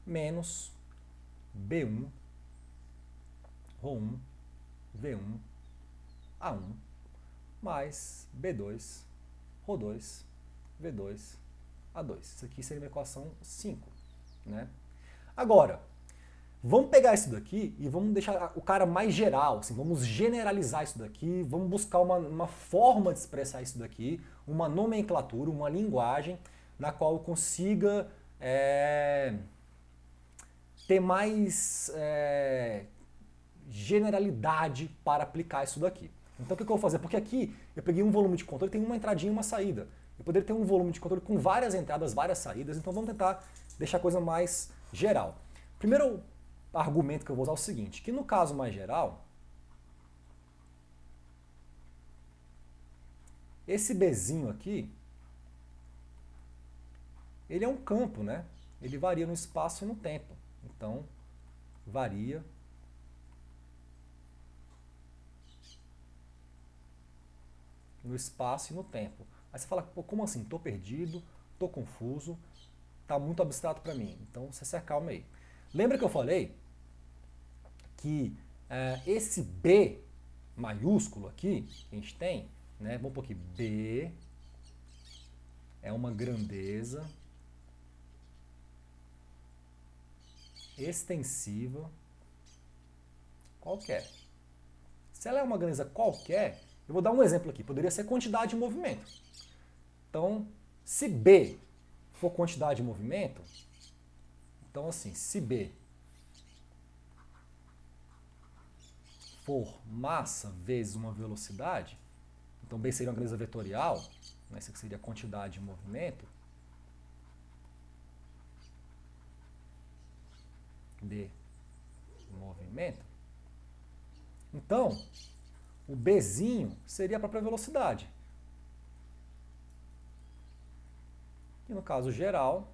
menos B1, ρ1, V1, A1, mais B2, ρ2, V2, A2. Isso aqui seria uma equação 5, né? Agora, vamos pegar isso daqui e vamos deixar o cara mais geral, assim, vamos generalizar isso daqui, vamos buscar uma forma de expressar isso daqui, uma nomenclatura, uma linguagem na qual eu consiga ter mais generalidade para aplicar isso daqui. Então o que eu vou fazer? Porque aqui eu peguei um volume de controle, tem uma entradinha e uma saída. Eu poderia ter um volume de controle com várias entradas, várias saídas, então vamos tentar deixar a coisa mais geral. Primeiro argumento que eu vou usar é o seguinte, que no caso mais geral, esse Bzinho aqui, ele é um campo, né? Ele varia no espaço e no tempo. Então, varia no espaço e no tempo. Aí você fala, pô, como assim? Tô perdido, tô confuso, tá muito abstrato para mim. Então, você se acalma aí. Lembra que eu falei que esse B maiúsculo aqui, que a gente tem, né? Vamos pôr aqui, B é uma grandeza extensiva qualquer. Se ela é uma grandeza qualquer, eu vou dar um exemplo aqui, poderia ser quantidade de movimento. Então, se B for quantidade de movimento, então assim, se B for massa vezes uma velocidade, então B seria uma grandeza vetorial, né, isso aqui seria a quantidade de movimento, de movimento. Então, o Bzinho seria a própria velocidade. E no caso geral,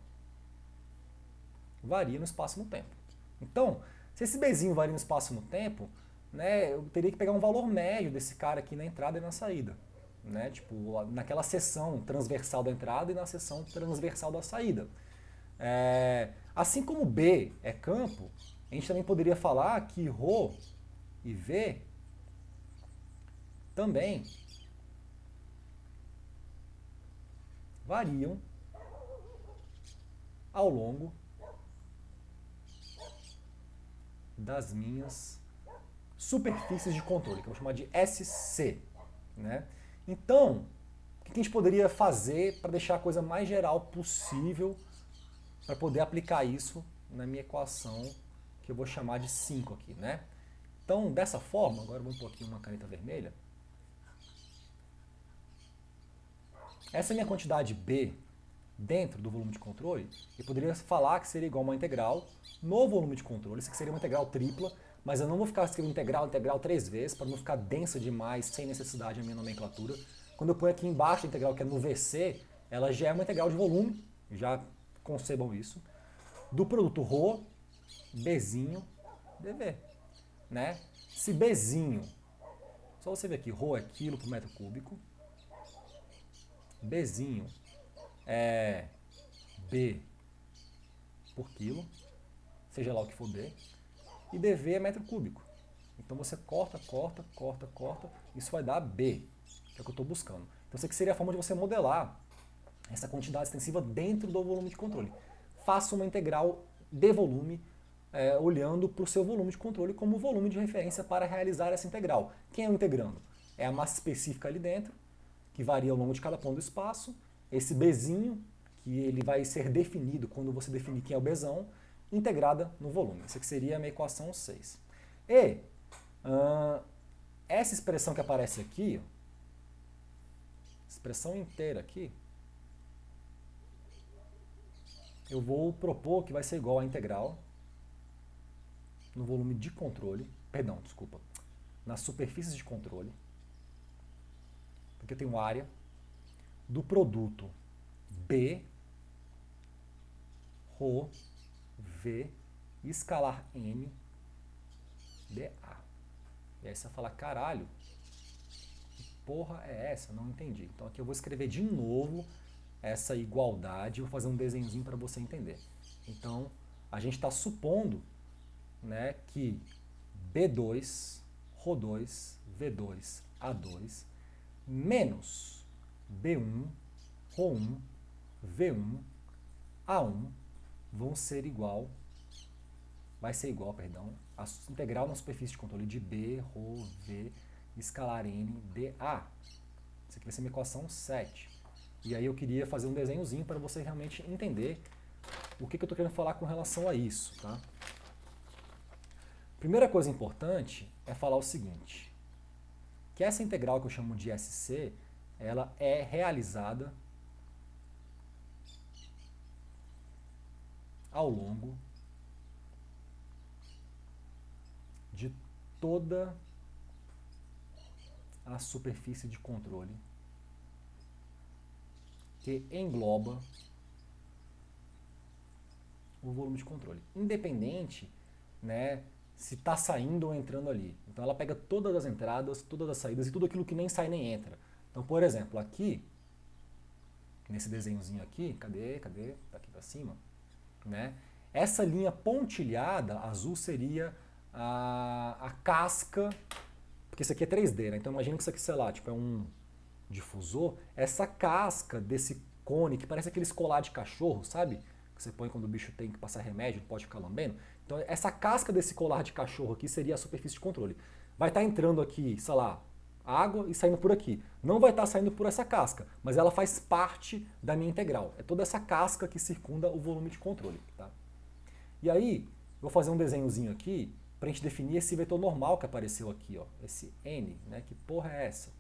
varia no espaço e no tempo. Então, se esse Bzinho varia no espaço e no tempo, né, eu teria que pegar um valor médio desse cara aqui na entrada e na saída. Né, tipo, naquela seção transversal da entrada e na seção transversal da saída. Assim como B é campo, a gente também poderia falar que ρ e V também variam ao longo das minhas superfícies de controle, que eu vou chamar de SC. Né? Então, o que a gente poderia fazer para deixar a coisa mais geral possível para poder aplicar isso na minha equação, que eu vou chamar de 5 aqui, né? Então, dessa forma, agora eu vou pôr aqui uma caneta vermelha. Essa é a minha quantidade B dentro do volume de controle. Eu poderia falar que seria igual a uma integral no volume de controle. Isso aqui seria uma integral tripla, mas eu não vou ficar escrevendo integral 3 vezes, para não ficar densa demais, sem necessidade na minha nomenclatura. Quando eu ponho aqui embaixo a integral, que é no VC, ela já é uma integral de volume, já concebam isso, do produto ρ, Bzinho, dV. Né? Se Bzinho, só você ver aqui, ρ é quilo por metro cúbico, Bzinho é B por quilo, seja lá o que for B, e dV é metro cúbico. Então você corta, isso vai dar B, que é o que eu estou buscando. Então isso aqui seria a forma de você modelar essa quantidade extensiva dentro do volume de controle. Faça uma integral de volume olhando para o seu volume de controle como volume de referência para realizar essa integral. Quem é o integrando? É a massa específica ali dentro, que varia ao longo de cada ponto do espaço, esse Bzinho, que ele vai ser definido quando você definir quem é o Bzão, integrada no volume. Essa aqui seria a minha equação 6. E essa expressão que aparece aqui, expressão inteira aqui, eu vou propor que vai ser igual à integral no volume de controle, perdão, desculpa, nas superfícies de controle, porque eu tenho área do produto B, ρ, V, escalar N, dA. E aí você vai falar, caralho, que porra é essa? Não entendi. Então aqui eu vou escrever de novo essa igualdade, vou fazer um desenhozinho para você entender. Então, a gente está supondo, né, que B2, ρ2, V2, A2, menos B1, ρ1, V1, A1 vão ser igual, vai ser igual, perdão, a integral na superfície de controle de B, ρ, V, escalar N, dA. Isso aqui vai ser minha equação 7. E aí eu queria fazer um desenhozinho para você realmente entender o que eu estou querendo falar com relação a isso, tá? Primeira coisa importante é falar o seguinte, que essa integral que eu chamo de SC, ela é realizada ao longo de toda a superfície de controle que engloba o volume de controle, independente, né, se está saindo ou entrando ali. Então ela pega todas as entradas, todas as saídas e tudo aquilo que nem sai nem entra. Então, por exemplo, aqui, nesse desenhozinho aqui, cadê? Tá aqui para cima, né? Essa linha pontilhada azul seria a casca, porque isso aqui é 3D, né? Então imagina que isso aqui, sei lá, tipo, é um difusor, essa casca desse cone, que parece aqueles colar de cachorro, sabe? Que você põe quando o bicho tem que passar remédio, não pode ficar lambendo. Então essa casca desse colar de cachorro aqui seria a superfície de controle. Vai estar entrando aqui, sei lá, água e saindo por aqui. Não vai estar saindo por essa casca, mas ela faz parte da minha integral. É toda essa casca que circunda o volume de controle, tá? E aí, vou fazer um desenhozinho aqui para a gente definir esse vetor normal que apareceu aqui, ó, esse N, né? Que porra é essa?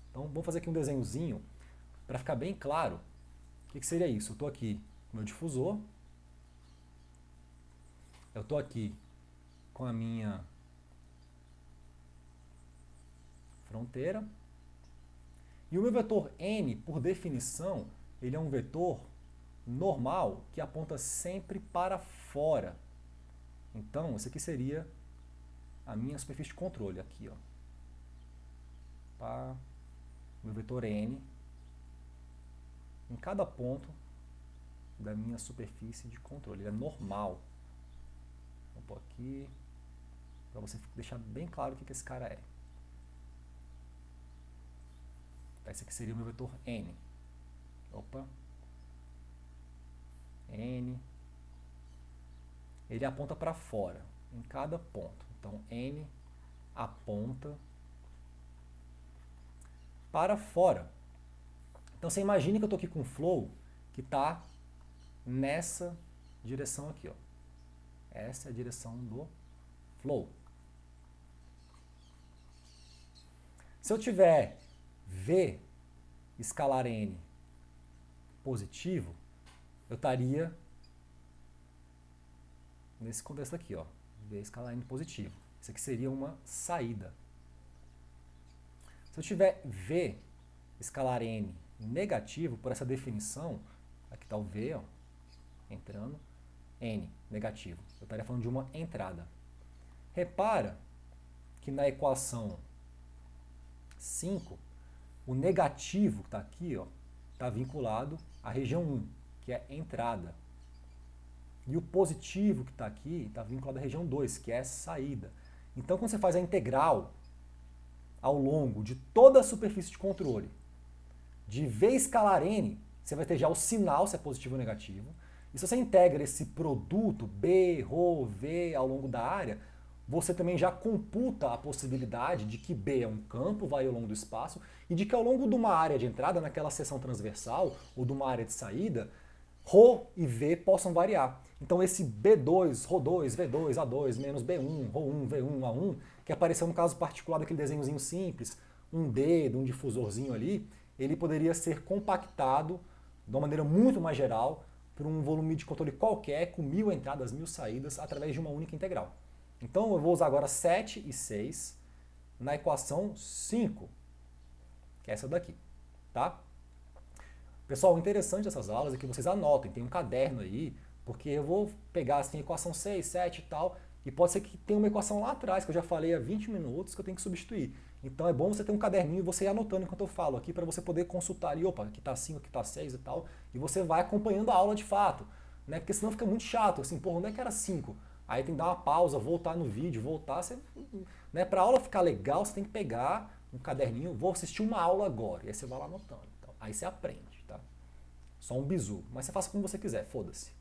Então, vamos fazer aqui um desenhozinho para ficar bem claro o que seria isso. Eu estou aqui com o meu difusor, eu estou aqui com a minha fronteira, e o meu vetor N, por definição, ele é um vetor normal que aponta sempre para fora. Então, esse aqui seria a minha superfície de controle, aqui, ó. Pá, meu vetor N em cada ponto da minha superfície de controle. Ele é normal. Vou pôr aqui para você deixar bem claro o que esse cara é. Esse aqui seria o meu vetor N. Opa. N. Ele aponta para fora, em cada ponto. Então, N aponta para fora. Então, você imagine que eu estou aqui com um flow que está nessa direção aqui, ó. Essa é a direção do flow. Se eu tiver V escalar N positivo, eu estaria nesse contexto aqui, ó, V escalar N positivo. Isso aqui seria uma saída. Se eu tiver V escalar N negativo, por essa definição, aqui está o V, ó, entrando, N negativo. Eu estaria falando de uma entrada. Repara que na equação 5, o negativo que está aqui, está vinculado à região 1, que é entrada. E o positivo que está aqui está vinculado à região 2, que é saída. Então, quando você faz a integral ao longo de toda a superfície de controle, de V escalar N, você vai ter já o sinal, se é positivo ou negativo, E se você integra esse produto B, ρ, V ao longo da área, você também já computa a possibilidade de que B é um campo, vai ao longo do espaço, e de que ao longo de uma área de entrada, naquela seção transversal, ou de uma área de saída, ρ e V possam variar. Então esse B2, ρ2, V2, A2, menos B1, ρ1, V1, A1, que apareceu no caso particular daquele desenhozinho simples, um dedo, um difusorzinho ali, ele poderia ser compactado de uma maneira muito mais geral para um volume de controle qualquer, com 1000 entradas, 1000 saídas, através de uma única integral. Então eu vou usar agora 7 e 6 na equação 5, que é essa daqui, tá? Pessoal, o interessante dessas aulas é que vocês anotem, tem um caderno aí, porque eu vou pegar assim, equação 6, 7 e tal, e pode ser que tenha uma equação lá atrás, que eu já falei há 20 minutos, que eu tenho que substituir. Então é bom você ter um caderninho e você ir anotando enquanto eu falo aqui, para você poder consultar ali, opa, aqui tá 5, aqui tá 6 e tal, e você vai acompanhando a aula de fato, né? Porque senão fica muito chato, assim, porra, onde é que era 5? Aí tem que dar uma pausa, voltar no vídeo, voltar, você, né? Pra aula ficar legal, você tem que pegar um caderninho, vou assistir uma aula agora, e aí você vai lá anotando. Então, aí você aprende, tá? Só um bizu, mas você faça como você quiser, foda-se.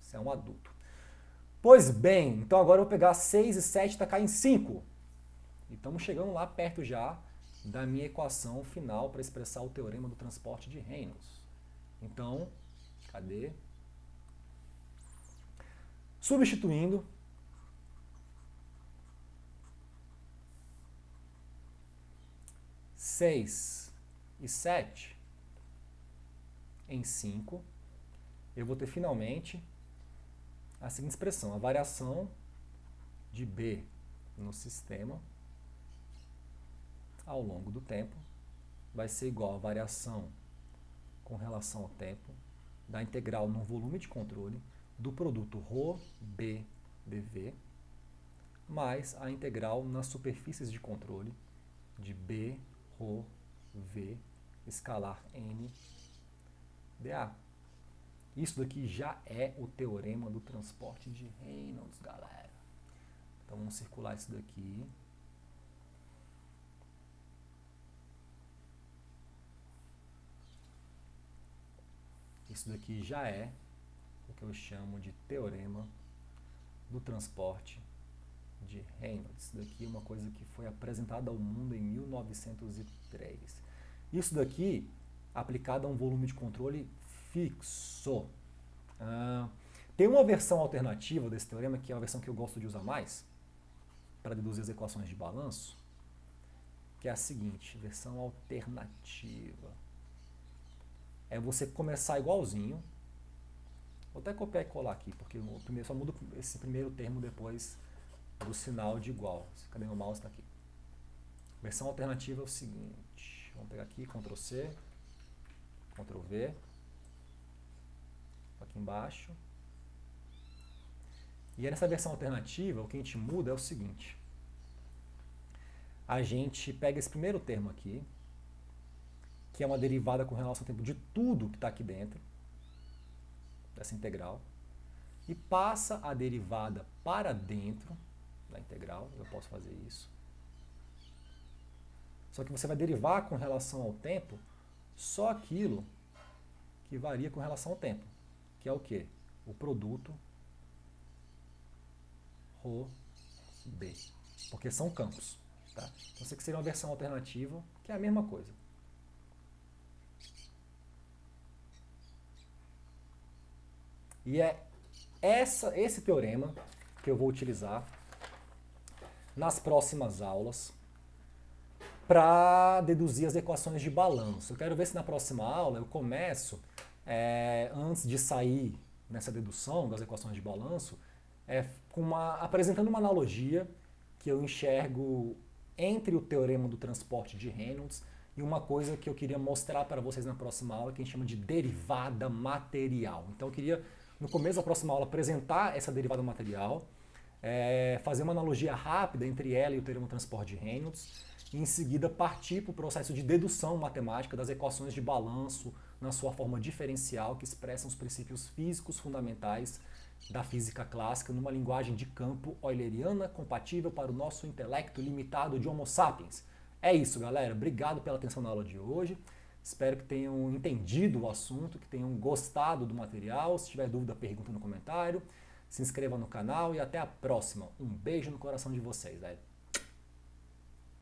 Você é um adulto. Pois bem, então agora eu vou pegar 6 e 7 e tacar em 5. E estamos chegando lá perto já da minha equação final para expressar o teorema do transporte de Reynolds. Então, cadê? Substituindo, seis e 7 em 5, eu vou ter finalmente a seguinte expressão: a variação de B no sistema ao longo do tempo vai ser igual à variação com relação ao tempo da integral no volume de controle do produto ρ, B, dV, mais a integral nas superfícies de controle de B, ρ, V, escalar N, dA. Isso daqui já é o teorema do transporte de Reynolds, galera. Então vamos circular isso daqui. Isso daqui já é o que eu chamo de teorema do transporte de Reynolds. Isso daqui é uma coisa que foi apresentada ao mundo em 1903. Isso daqui aplicado a um volume de controle fixo. Tem uma versão alternativa desse teorema, que é a versão que eu gosto de usar mais, para deduzir as equações de balanço, que é a seguinte, versão alternativa. É você começar igualzinho. Vou até copiar e colar aqui, porque eu só mudo esse primeiro termo depois do sinal de igual. Cadê meu mouse? Está aqui. Versão alternativa é o seguinte. Vamos pegar aqui, Ctrl C, Ctrl V. Aqui embaixo. E aí nessa versão alternativa, o que a gente muda é o seguinte. A gente pega esse primeiro termo aqui, que é uma derivada com relação ao tempo de tudo que está aqui dentro, dessa integral, e passa a derivada para dentro da integral. Eu posso fazer isso. Só que você vai derivar com relação ao tempo só aquilo que varia com relação ao tempo, que é o quê? O produto ρ, B, porque são campos. Tá? Então isso aqui seria uma versão alternativa, que é a mesma coisa. E é esse teorema que eu vou utilizar nas próximas aulas para deduzir as equações de balanço. Eu quero ver se na próxima aula eu começo, antes de sair nessa dedução das equações de balanço, apresentando uma analogia que eu enxergo entre o teorema do transporte de Reynolds e uma coisa que eu queria mostrar para vocês na próxima aula, que a gente chama de derivada material. Então eu queria, no começo da próxima aula, apresentar essa derivada material, fazer uma analogia rápida entre ela e o teorema do transporte de Reynolds, e em seguida partir para o processo de dedução matemática das equações de balanço na sua forma diferencial, que expressam os princípios físicos fundamentais da física clássica numa linguagem de campo euleriana compatível para o nosso intelecto limitado de Homo sapiens. É isso, galera. Obrigado pela atenção na aula de hoje. Espero que tenham entendido o assunto, que tenham gostado do material. Se tiver dúvida, pergunta no comentário. Se inscreva no canal e até a próxima. Um beijo no coração de vocês, velho.